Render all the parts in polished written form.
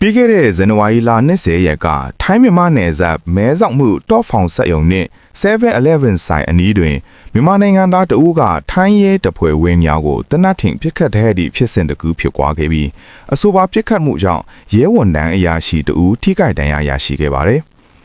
ပြီးခဲ့တဲ့ဇန်နဝါရီလ20ရက်ကထိုင်းမြန်မာနယ်စပ်မဲဆောက်မှုတော့ဖောင်ဆက်ယုံနဲ့ 7-Eleven ဆိုင်အနီးတွင်မြန်မာနိုင်ငံသားတဦးကထိုင်းရဲတပ်ဖွဲ့ဝင်များကိုတနတ်ထင်ပစ်ခတ်တဲ့သည့်ဖြစ်စဉ်တစ်ခုဖြစ်ပွားခဲ့ပြီးအဆိုပါပစ်ခတ်မှုကြောင့်ရဲဝန်ထမ်းအရာရှိတဦးထိခိုက်ဒဏ်ရာရရှိခဲ့ပါတယ်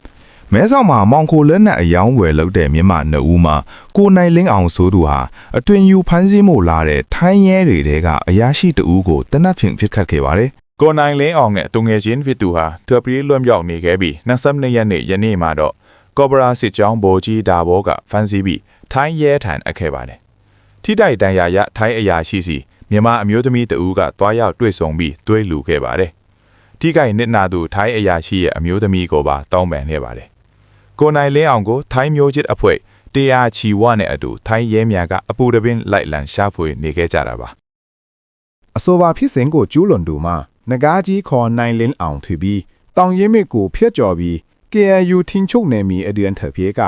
။မဲဆောက်မှာမောင်ခိုလက်နက်အယောင်းဝယ်လုပ်တဲ့မြန်မာနှစ်ဦးမှာကိုနိုင်လင်းအောင်ဆိုသူဟာအတွင်ယူဖမ်းဆီးမှုလာတဲ့ထိုင်းရဲတွေတဲကအရာရှိတဦးကိုတနတ်ထင်ပစ်ခတ်ခဲ့ပါတယ်။ကိုနိုင်လင်းအောင်နဲ့တုံငယ်ချင်းဗစ်တူဟာထွက်ပြေးလွတ်မြောက်နေခဲ့ပြီး22ရက်နေ့ယနေ့မှာတော့ကော့ဘရာစစ်ကြောင်းဗိုလ်ကြီးဒါဘောကဖမ်းဆီးပြီးထိုင်းရဲထံအပ်ခဲ့ပါတယ်။ထိတိုက်တန်ရာရထိုင်းအရာရှိစီမြန်မာအမျိုးသမီးတဦးကတွားရောက်တွေ့ဆုံပြီးတွဲလူခဲ့ပါတယ်။ထိခိုက်နစ်နာသူထိုင်းအရာရှိရဲ့အမျိုးသမီးကိုပါတောင်းပန်ခဲ့ပါတယ်။ကိုနိုင်လင်းအောင်ကိုထိုင်းမျိုးချစ်အဖွဲ့တရားချီဝနဲ့အတူထိုင်းရဲများကအပူတပင်းလိုက်လံရှာဖွေနေခဲ့ကြတာပါ။အဆိုပါဖြစ်စဉ်ကိုကျူးလွန်သူမှာနဂါးကြီးခေါ်နိုင်လင်းအောင်ထပြီးတောင်ရဲမြစ်ကိုဖျက်ကျော်ပြီး KNU ထင်းချုပ်နယ်မြေအတွင်းထပြေက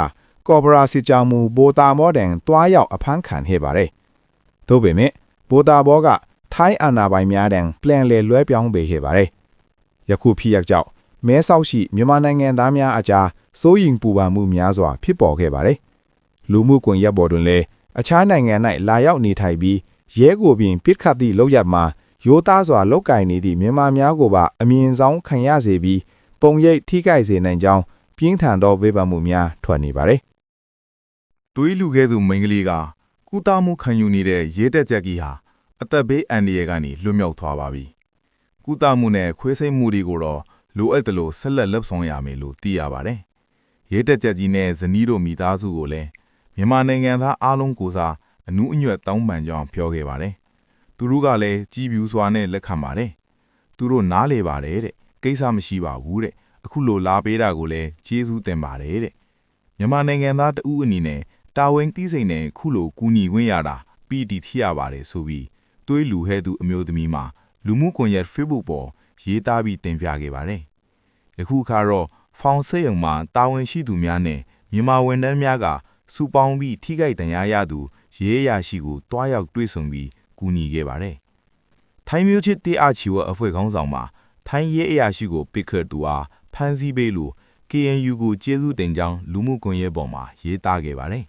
ကော်ဘရာစစ်ကြောင်းမူဘိုတာမောတန်တွားရောက်အဖမ်းခံခဲ့ပါတယ်။သို့ပေမဲ့ဘိုတာဘောကထိုင်းအာဏာပိုင်များတန်ပြန်လည်လွှဲပြောင်းပေးခဲ့ပါတယ်။ယခုဖြစ်ရပ်ကြောင့်မဲဆောက်ရှိမြန်မာနိုင်ငံသားများအကြားစိုးရိမ်ပူပန်မှုများစွာဖြစ်ပေါ်ခဲ့ပါတယ်။လူမှုကွန်ရက်ပေါ်တွင်လည်းအခြားနိုင်ငံ၌လာရောက်နေထိုင်ပြီးရဲကိုပင်ပစ်ခတ်သည့်လောက်ရမှာရိုးသားစွာလောက်ကင်နေသည့်မြန်မာများကိုပါအမြင်ဆောင်ခံရစေပြီးပုံရိပ်ထိခိုက်စေနိုင်ကြောင်းပြင်းထန်သောဝေဖန်မှုများထွက်နေပါတယ်။သွေးလူခဲ့သူမိန်းကလေးကကုသမှုခံယူနေတဲ့ရဲတပ်ကြက်ကြီးဟာအသက်ဘေးအန္တရာယ်ကနေလွတ်မြောက်သွားပါပြီ။ကုသမှုနဲ့ခွေးစိတ်မှုတွေကိုတော့လိုအပ်တယ်လို့ဆက်လက်လှုပ်ဆောင်ရမယ်လို့သိရပါတယ်။ရဲတပ်ကြက်ကြီးနဲ့ဇနီးတို့မိသားစုကိုလည်းမြန်မာနိုင်ငံသားအားလုံးကိုစားအနူးအညွတ်တောင်းပန်ကြောင်းပြောခဲ့ပါတယ်။သူတို့ကလည်းကြည်ပြူစွာနဲ့လက်ခံပါတယ်။သူတို့နားလေပါတယ်တဲ့ကိစ္စမရှိပါဘူးတဲ့အခုလိုလာပေးတာကိုလည်းကျေးဇူးတင်ပါတယ်တဲ့မြန်မာနိုင်ငံသားတဦးအနေနဲ့တာဝန်သိစိတ်နဲ့ခုလိုကူညီဝင်ရတာပီတီထရပါတယ်ဆိုပြီးသွေးလူဟဲသူအမျိုးသမီးမှာလူမှုကွန်ရက် Facebook ပေါ်ရေးသားပြီးတင်ပြခဲ့ပါတယ်။ယခုခါတော့ဖောင်စိတ်ယုံမှာတာဝန်ရှိသူများနဲ့မြန်မာဝန်ထမ်းများကစုပေါင်းပြီးထိခိုက်ဒဏ်ရာရသူရဲအရာရှိကိုတွားရောက်တွေ့ဆုံပြီးကူညီခဲ့ပါတယ်။ထိုင်းမျိုးချစ်တေအားချီဝအဖွဲ့ခေါင်းဆောင်မှာထိုင်းရဲအရာရှိကိုပစ်ခတ်သူအားဖမ်းဆီးပေးလို့ KNU ကိုကျေးဇူးတင်ကြောင်းလူမှုကွန်ရက်ပေါ်မှာရေးသားခဲ့ပါတယ်။